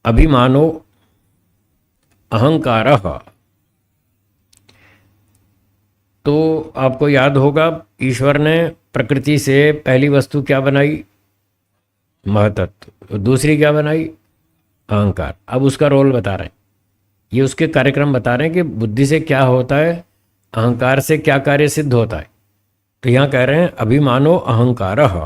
अभिमानो अहंकारः। तो आपको याद होगा ईश्वर ने प्रकृति से पहली वस्तु क्या बनाई? महतत्व। दूसरी क्या बनाई? अहंकार। अब उसका रोल बता रहे हैं, ये उसके कार्यक्रम बता रहे हैं कि बुद्धि से क्या होता है, अहंकार से क्या कार्य सिद्ध होता है। तो यहाँ कह रहे हैं अभिमानो अहंकारः,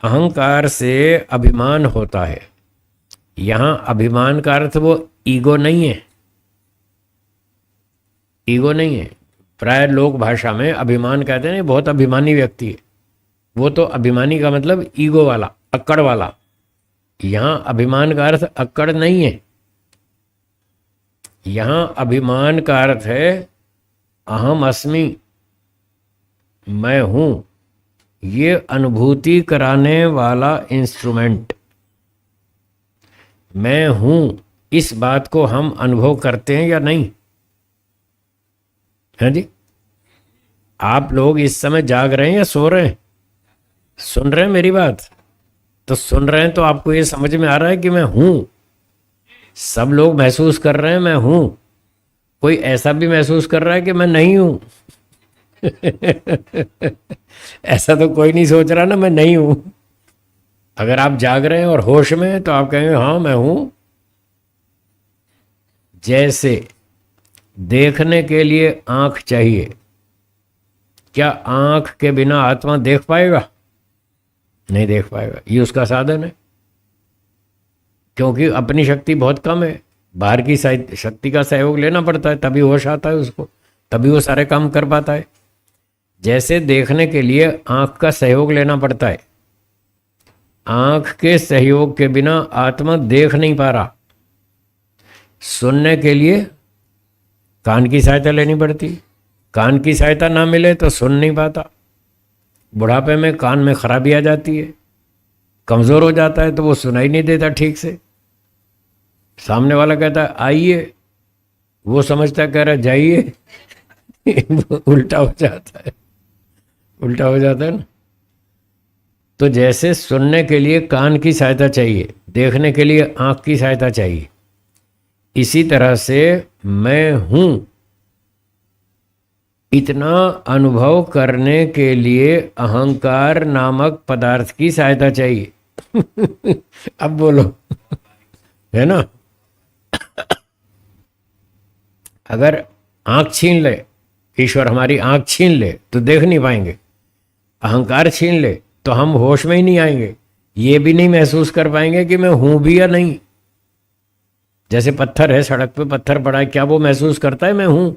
अहंकार से अभिमान होता है। यहाँ अभिमान का अर्थ वो ईगो नहीं है, ईगो नहीं है। प्राय लोक भाषा में अभिमान कहते हैं बहुत अभिमानी व्यक्ति है, वो तो अभिमानी का मतलब ईगो वाला, अक्कड़ वाला। यहाँ अभिमान का अर्थ अक्कड़ नहीं है, यहाँ अभिमान का अर्थ है अहम अस्मि, मैं हूं। ये अनुभूति कराने वाला इंस्ट्रूमेंट, मैं हूं, इस बात को हम अनुभव करते हैं या नहीं? है जी? आप लोग इस समय जाग रहे हैं या सो रहे हैं? सुन रहे हैं मेरी बात? तो सुन रहे हैं तो आपको ये समझ में आ रहा है कि मैं हूं। सब लोग महसूस कर रहे हैं मैं हूं। कोई ऐसा भी महसूस कर रहा है कि मैं नहीं हूं? ऐसा तो कोई नहीं सोच रहा ना मैं नहीं हूं। अगर आप जाग रहे हैं और होश में हैं तो आप कहेंगे हाँ मैं हूं। जैसे देखने के लिए आंख चाहिए, क्या आंख के बिना आत्मा देख पाएगा? नहीं देख पाएगा, ये उसका साधन है। क्योंकि अपनी शक्ति बहुत कम है, बाहर की शक्ति का सहयोग लेना पड़ता है, तभी होश आता है उसको, तभी वो सारे काम कर पाता है। जैसे देखने के लिए आंख का सहयोग लेना पड़ता है, आंख के सहयोग के बिना आत्मा देख नहीं पा रहा। सुनने के लिए कान की सहायता लेनी पड़ती, कान की सहायता ना मिले तो सुन नहीं पाता। बुढ़ापे में कान में खराबी आ जाती है, कमज़ोर हो जाता है तो वो सुनाई नहीं देता ठीक से। सामने वाला कहता है आइए, वो समझता कह रहा जाइए। उल्टा हो जाता है, उल्टा हो जाता है ना। तो जैसे सुनने के लिए कान की सहायता चाहिए, देखने के लिए आंख की सहायता चाहिए, इसी तरह से मैं हूं इतना अनुभव करने के लिए अहंकार नामक पदार्थ की सहायता चाहिए। अब बोलो, है ना? अगर आंख छीन ले, ईश्वर हमारी आंख छीन ले तो देख नहीं पाएंगे। अहंकार छीन ले तो हम होश में ही नहीं आएंगे, ये भी नहीं महसूस कर पाएंगे कि मैं हूं भी या नहीं। जैसे पत्थर है, सड़क पे पत्थर पड़ा है, क्या वो महसूस करता है मैं हूं?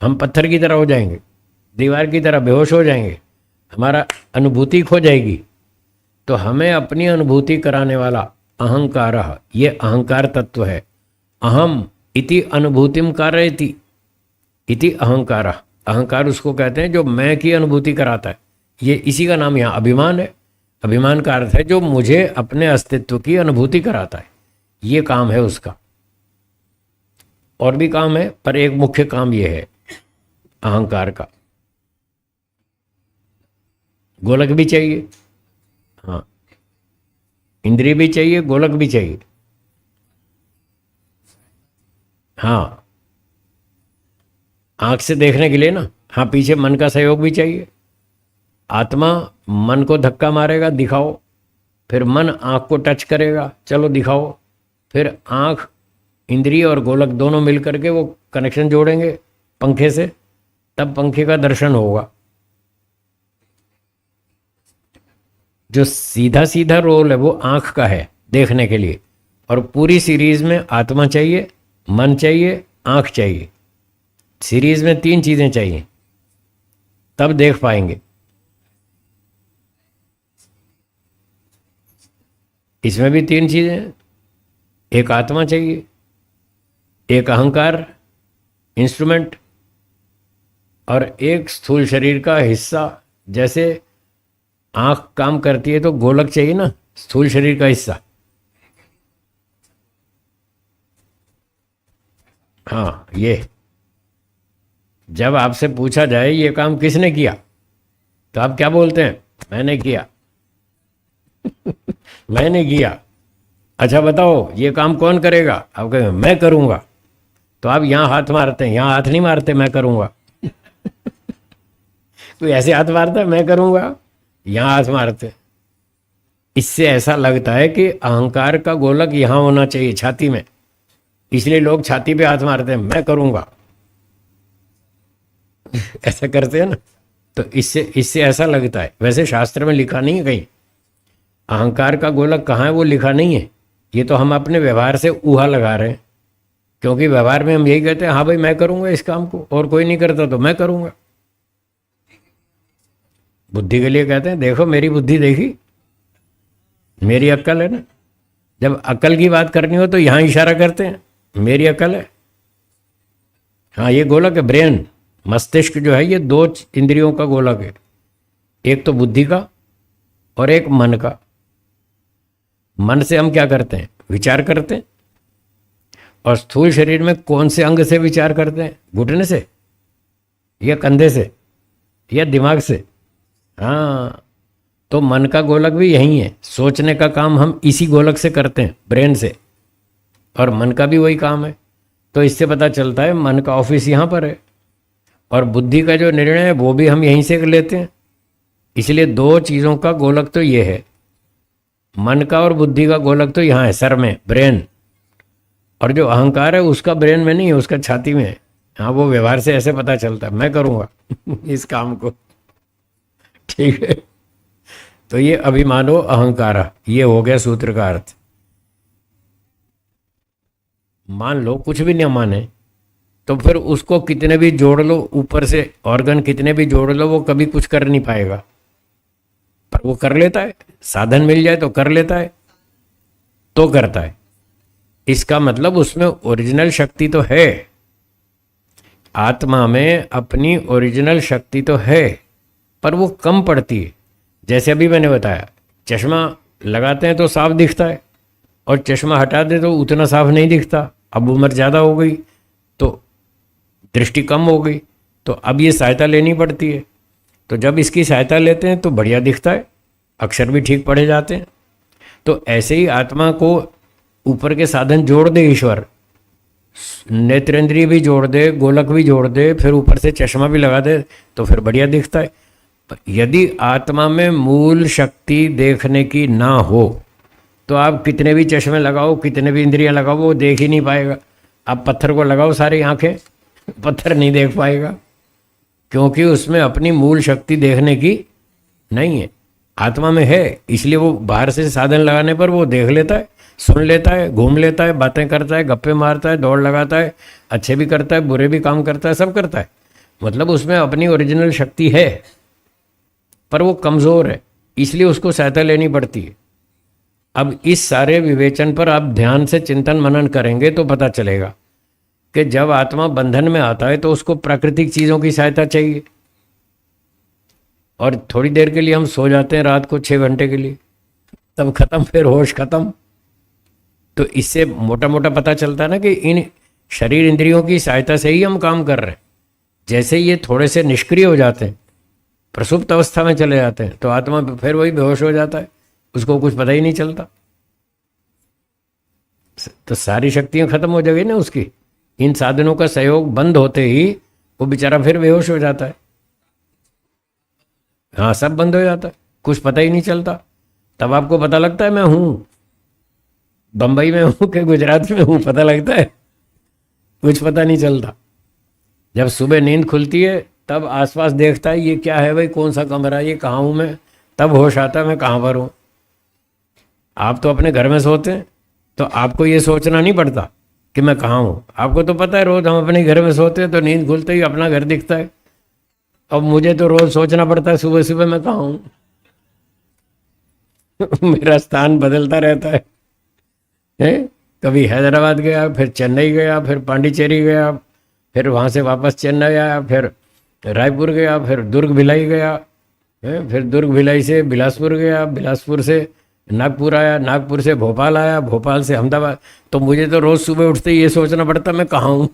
हम पत्थर की तरह हो जाएंगे, दीवार की तरह बेहोश हो जाएंगे, हमारा अनुभूति खो जाएगी। तो हमें अपनी अनुभूति कराने वाला अहंकार, ये अहंकार तत्व है। अहम इति अनुभूतिम कारयति इति अहंकार। अहंकार उसको कहते हैं जो मैं की अनुभूति कराता है। ये इसी का नाम यहाँ अभिमान है। अभिमान का अर्थ है जो मुझे अपने अस्तित्व की अनुभूति कराता है, ये काम है उसका। और भी काम है पर एक मुख्य काम ये है अहंकार का। गोलक भी चाहिए, हाँ, इंद्रिय भी चाहिए, गोलक भी चाहिए। हाँ, आंख से देखने के लिए ना, हाँ, पीछे मन का सहयोग भी चाहिए। आत्मा मन को धक्का मारेगा, दिखाओ, फिर मन आंख को टच करेगा, चलो दिखाओ, फिर आंख, इंद्रिय और गोलक दोनों मिलकर के वो कनेक्शन जोड़ेंगे पंखे से, तब पंखे का दर्शन होगा। जो सीधा सीधा रोल है वो आंख का है देखने के लिए, और पूरी सीरीज में आत्मा चाहिए, मन चाहिए, आंख चाहिए। सीरीज में 3 चीजें चाहिए, तब देख पाएंगे। इसमें भी 3 चीजें, एक आत्मा चाहिए, एक अहंकार इंस्ट्रूमेंट, और एक स्थूल शरीर का हिस्सा। जैसे आंख काम करती है तो गोलक चाहिए ना, स्थूल शरीर का हिस्सा। हाँ, ये जब आपसे पूछा जाए ये काम किसने किया, तो आप क्या बोलते हैं? मैंने किया। मैंने किया। अच्छा बताओ ये काम कौन करेगा, आप कहेंगे मैं करूँगा, तो आप यहाँ हाथ मारते हैं, यहाँ हाथ नहीं मारते मैं करूँगा। कोई ऐसे हाथ मारता है मैं करूँगा, यहाँ हाथ मारते हैं। इससे ऐसा लगता है कि अहंकार का गोलक यहाँ होना चाहिए छाती में, इसलिए लोग छाती पे हाथ मारते हैं मैं करूँगा। ऐसा करते हैं ना, तो इससे इससे ऐसा लगता है। वैसे शास्त्र में लिखा नहीं है कहीं अहंकार का गोलक कहाँ है, वो लिखा नहीं है। ये तो हम अपने व्यवहार से ऊहा लगा रहे हैं, क्योंकि व्यवहार में हम यही कहते हैं हाँ भाई मैं करूँगा इस काम को, और कोई नहीं करता तो मैं करूँगा। बुद्धि के लिए कहते हैं देखो मेरी बुद्धि देखी, मेरी अक्ल है ना। जब अक्ल की बात करनी हो तो यहाँ इशारा करते हैं मेरी अक्ल है। हाँ ये गोलक है ब्रेन, मस्तिष्क जो है ये दो इंद्रियों का गोलक है, एक तो बुद्धि का और एक मन का। मन से हम क्या करते हैं, विचार करते हैं। और स्थूल शरीर में कौन से अंग से विचार करते हैं, घुटने से या कंधे से या दिमाग से? हाँ, तो मन का गोलक भी यही है, सोचने का काम हम इसी गोलक से करते हैं, ब्रेन से, और मन का भी वही काम है। तो इससे पता चलता है मन का ऑफिस यहाँ पर है, और बुद्धि का जो निर्णय है वो भी हम यहीं से लेते हैं। इसलिए दो चीज़ों का गोलक तो ये है, मन का और बुद्धि का गोलक तो यहाँ है सर में, ब्रेन। और जो अहंकार है उसका ब्रेन में नहीं है, उसका छाती में है। हाँ वो व्यवहार से ऐसे पता चलता है मैं करूँगा इस काम को, ठीक है। तो ये अभिमानो अहंकार, ये हो गया सूत्र का अर्थ। मान लो कुछ भी न माने तो फिर उसको कितने भी जोड़ लो, ऊपर से ऑर्गन कितने भी जोड़ लो, वो कभी कुछ कर नहीं पाएगा। पर वो कर लेता है, साधन मिल जाए तो कर लेता है, तो करता है। इसका मतलब उसमें ओरिजिनल शक्ति तो है, आत्मा में अपनी ओरिजिनल शक्ति तो है, पर वो कम पड़ती है। जैसे अभी मैंने बताया, चश्मा लगाते हैं तो साफ दिखता है, और चश्मा हटा दे तो उतना साफ नहीं दिखता। अब उम्र ज़्यादा हो गई तो दृष्टि कम हो गई, तो अब ये सहायता लेनी पड़ती है। तो जब इसकी सहायता लेते हैं तो बढ़िया दिखता है, अक्षर भी ठीक पढ़े जाते हैं। तो ऐसे ही आत्मा को ऊपर के साधन जोड़ दे ईश्वर, नेत्रेंद्रिय भी जोड़ दे, गोलक भी जोड़ दे, फिर ऊपर से चश्मा भी लगा दे, तो फिर बढ़िया दिखता है। यदि आत्मा में मूल शक्ति देखने की ना हो तो आप कितने भी चश्मे लगाओ, कितने भी इंद्रियां लगाओ, वो देख ही नहीं पाएगा। आप पत्थर को लगाओ सारी आंखें, पत्थर नहीं देख पाएगा, क्योंकि उसमें अपनी मूल शक्ति देखने की नहीं है। आत्मा में है, इसलिए वो बाहर से साधन लगाने पर वो देख लेता है, सुन लेता है, घूम लेता है, बातें करता है, गप्पे मारता है, दौड़ लगाता है, अच्छे भी करता है, बुरे भी काम करता है, सब करता है। मतलब उसमें अपनी ओरिजिनल शक्ति है, पर वो कमज़ोर है, इसलिए उसको सहायता लेनी पड़ती है। अब इस सारे विवेचन पर आप ध्यान से चिंतन मनन करेंगे तो पता चलेगा कि जब आत्मा बंधन में आता है तो उसको प्राकृतिक चीज़ों की सहायता चाहिए, और थोड़ी देर के लिए हम सो जाते हैं रात को 6 घंटे के लिए, तब खत्म, फिर होश खत्म। तो इससे मोटा मोटा पता चलता है ना कि इन शरीर इंद्रियों की सहायता से ही हम काम कर रहे हैं। जैसे ये थोड़े से निष्क्रिय हो जाते हैं, प्रसुप्त अवस्था में चले जाते हैं, तो आत्मा फिर वही बेहोश हो जाता है, उसको कुछ पता ही नहीं चलता। तो सारी शक्तियां खत्म हो जाएगी ना उसकी। इन साधनों का सहयोग बंद होते ही वो बेचारा फिर बेहोश हो जाता है। हाँ, सब बंद हो जाता है, कुछ पता ही नहीं चलता। तब आपको पता लगता है मैं हूँ बंबई में हूँ कि गुजरात में हूँ, पता लगता है, कुछ पता नहीं चलता। जब सुबह नींद खुलती है तब आसपास देखता है ये क्या है भाई, कौन सा कमरा, ये कहाँ हूँ मैं, तब होश आता है मैं कहाँ पर हूँ। आप तो अपने घर में सोते हैं तो आपको ये सोचना नहीं पड़ता कि मैं कहाँ हूँ, आपको तो पता है रोज़ हम अपने घर में सोते हैं तो नींद खुलते ही अपना घर दिखता है। अब मुझे तो रोज़ सोचना पड़ता है सुबह सुबह मैं कहाँ हूँ मेरा स्थान बदलता रहता है। कभी हैदराबाद गया, फिर चेन्नई गया, फिर पांडिचेरी गया, फिर वहाँ से वापस चेन्नई आया, फिर रायपुर गया, फिर दुर्ग भिलाई गया, फिर दुर्ग भिलाई से बिलासपुर गया, बिलासपुर से नागपुर आया, नागपुर से भोपाल आया, भोपाल से अहमदाबाद। तो मुझे तो रोज़ सुबह उठते ही ये सोचना पड़ता मैं कहाँ हूँ।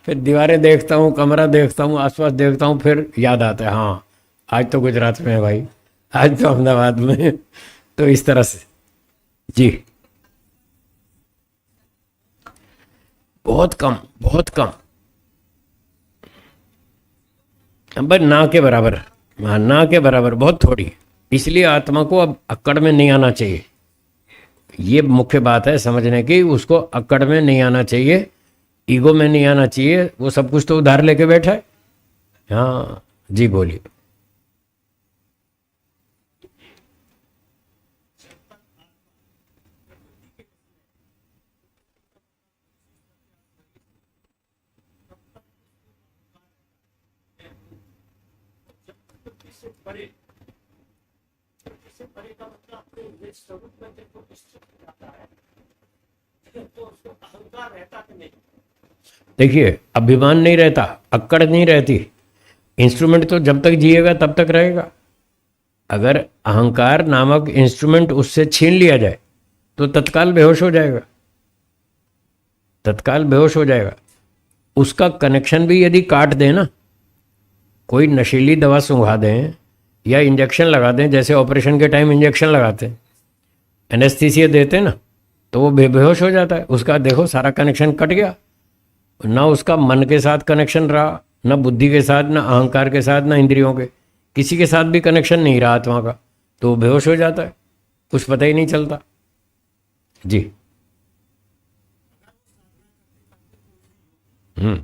फिर दीवारें देखता हूँ, कमरा देखता हूँ, आसपास देखता हूँ, फिर याद आता है हाँ आज तो गुजरात में है भाई, आज तो अहमदाबाद में। तो इस तरह से जी, बहुत कम, बहुत कम, बस ना के बराबर। हाँ, ना के बराबर, बहुत थोड़ी। इसलिए आत्मा को अब अक्कड़ में नहीं आना चाहिए। ये मुख्य बात है समझने की, उसको अक्कड़ में नहीं आना चाहिए, ईगो में नहीं आना चाहिए। वो सब कुछ तो उधार लेके बैठा है। हाँ जी, बोलिए। देखिए, अभिमान नहीं रहता, अक्कड़ नहीं रहती। इंस्ट्रूमेंट तो जब तक जिएगा तब तक रहेगा। अगर अहंकार नामक इंस्ट्रूमेंट उससे छीन लिया जाए तो तत्काल बेहोश हो जाएगा, तत्काल बेहोश हो जाएगा। उसका कनेक्शन भी यदि काट दें ना, कोई नशीली दवा सुंघा दें या इंजेक्शन लगा दें, जैसे ऑपरेशन के टाइम इंजेक्शन लगाते हैं, एनेस्थीसिया देते हैं ना, तो वो बेहोश हो जाता है। उसका देखो सारा कनेक्शन कट गया। ना उसका मन के साथ कनेक्शन रहा, ना बुद्धि के साथ, ना अहंकार के साथ, ना इंद्रियों के, किसी के साथ भी कनेक्शन नहीं रहा आत्मा का, तो वो बेहोश हो जाता है, कुछ पता ही नहीं चलता। जी। हम्म।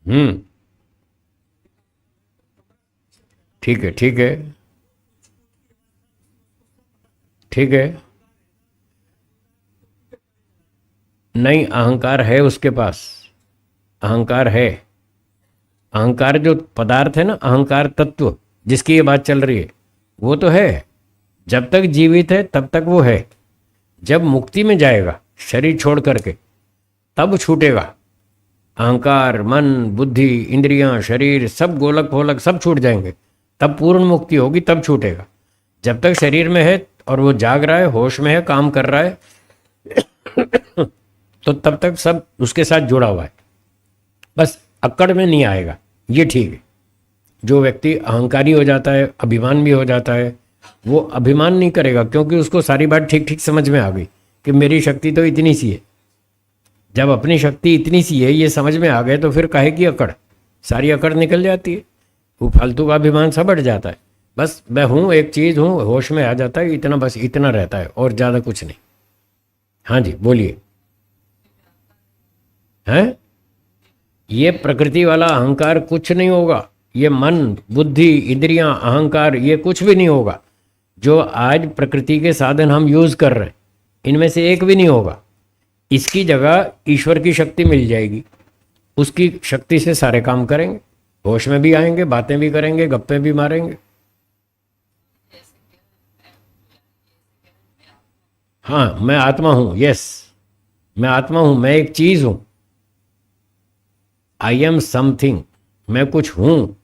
हम्म। ठीक है, ठीक है, ठीक है। नहीं, अहंकार है उसके पास, अहंकार है। अहंकार जो पदार्थ है ना, अहंकार तत्व जिसकी ये बात चल रही है, वो तो है। जब तक जीवित है तब तक वो है। जब मुक्ति में जाएगा शरीर छोड़ करके, तब छूटेगा। अहंकार, मन, बुद्धि, इंद्रियां, शरीर सब गोलक फोलक सब छूट जाएंगे। तब पूर्ण मुक्ति होगी, तब छूटेगा। जब तक शरीर में है और वो जाग रहा है, होश में है, काम कर रहा है, तो तब तक सब उसके साथ जुड़ा हुआ है। बस अक्कड़ में नहीं आएगा, ये ठीक है। जो व्यक्ति अहंकारी हो जाता है, अभिमान भी हो जाता है, वो अभिमान नहीं करेगा, क्योंकि उसको सारी बात ठीक ठीक समझ में आ गई कि मेरी शक्ति तो इतनी सी है। जब अपनी शक्ति इतनी सी है ये समझ में आ गए, तो फिर काहे की अकड़, सारी अकड़ निकल जाती है। वो फालतू का अभिमान सब हट जाता है। बस मैं हूँ, एक चीज़ हूँ, होश में आ जाता है, इतना, बस इतना रहता है और ज़्यादा कुछ नहीं। हाँ जी, बोलिए। हैं? ये प्रकृति वाला अहंकार कुछ नहीं होगा। ये मन, बुद्धि, इंद्रियां, अहंकार, ये कुछ भी नहीं होगा। जो आज प्रकृति के साधन हम यूज कर रहे हैं, इनमें से एक भी नहीं होगा। इसकी जगह ईश्वर की शक्ति मिल जाएगी। उसकी शक्ति से सारे काम करेंगे, होश में भी आएंगे, बातें भी करेंगे, गप्पे भी मारेंगे। हाँ, मैं आत्मा हूँ, यस, मैं आत्मा हूँ, मैं एक चीज हूँ। आई एम समथिंग, मैं कुछ हूँ,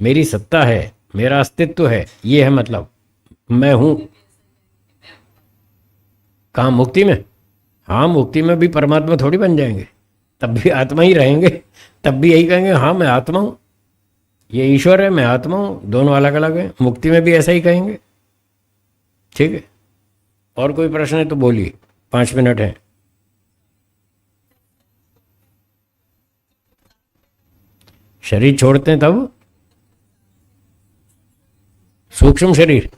मेरी सत्ता है, मेरा अस्तित्व है, ये है मतलब, मैं हूँ। कहाँ, मुक्ति में? हाँ, मुक्ति में भी परमात्मा थोड़ी बन जाएंगे, तब भी आत्मा ही रहेंगे। तब भी यही कहेंगे, हाँ मैं आत्मा हूँ, ये ईश्वर है, मैं आत्मा हूँ, दोनों अलग अलग हैं। मुक्ति में भी ऐसा ही कहेंगे। ठीक है, और कोई प्रश्न है तो बोलिए, 5 मिनट हैं। शरीर छोड़ते हैं तब सूक्ष्म शरीर,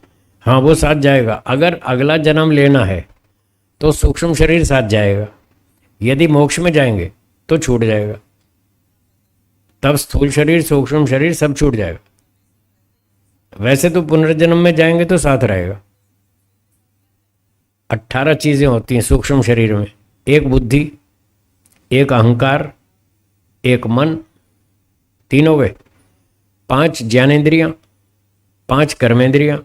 हाँ वो साथ जाएगा। अगर अगला जन्म लेना है तो सूक्ष्म शरीर साथ जाएगा। यदि मोक्ष में जाएंगे तो छूट जाएगा, तब स्थूल शरीर, सूक्ष्म शरीर सब छूट जाएगा। वैसे तो पुनर्जन्म में जाएंगे तो साथ रहेगा। 18 चीजें होती हैं सूक्ष्म शरीर में। एक बुद्धि, एक अहंकार, एक मन, तीन हो गए। 5 ज्ञानेंद्रियां, 5 कर्मेंद्रियां,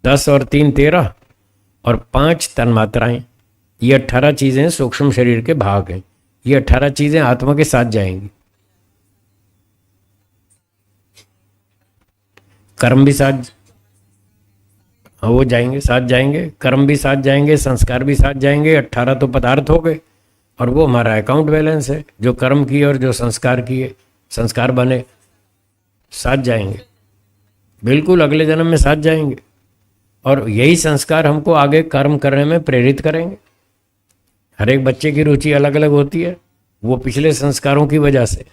10 और 3 13, और 5 तन्मात्राएं। ये 18 चीजें सूक्ष्म शरीर के भाग हैं। ये 18 चीजें आत्मा के साथ जाएंगी। कर्म भी साथ, हाँ वो जाएंगे, साथ जाएंगे। कर्म भी साथ जाएंगे, संस्कार भी साथ जाएंगे। 18 तो पदार्थ हो गए, और वो हमारा अकाउंट बैलेंस है, जो कर्म किए और जो संस्कार किए, संस्कार बने, साथ जाएंगे। बिल्कुल अगले जन्म में साथ जाएंगे। और यही संस्कार हमको आगे कर्म करने में प्रेरित करेंगे। हर एक बच्चे की रुचि अलग अलग होती है, वो पिछले संस्कारों की वजह से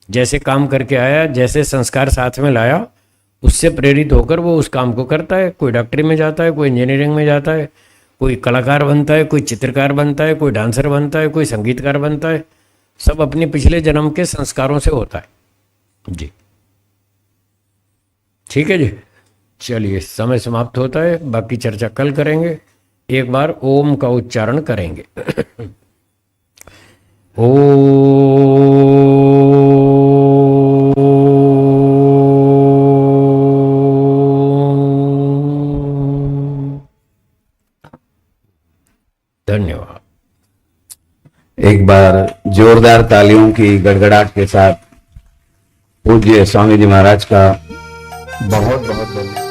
जैसे काम करके आया, जैसे संस्कार साथ में लाया, उससे प्रेरित होकर वो उस काम को करता है। कोई डॉक्टरी में जाता है, कोई इंजीनियरिंग में जाता है, कोई कलाकार बनता है, कोई चित्रकार बनता है, कोई डांसर बनता है, कोई संगीतकार बनता है। सब अपने पिछले जन्म के संस्कारों से होता है जी। ठीक है जी, चलिए समय समाप्त होता है, बाकी चर्चा कल करेंगे। एक बार ओम का उच्चारण करेंगे। धन्यवाद। एक बार जोरदार तालियों की गड़गड़ाहट के साथ पूज्य स्वामी जी महाराज का बहुत बहुत धन्यवाद।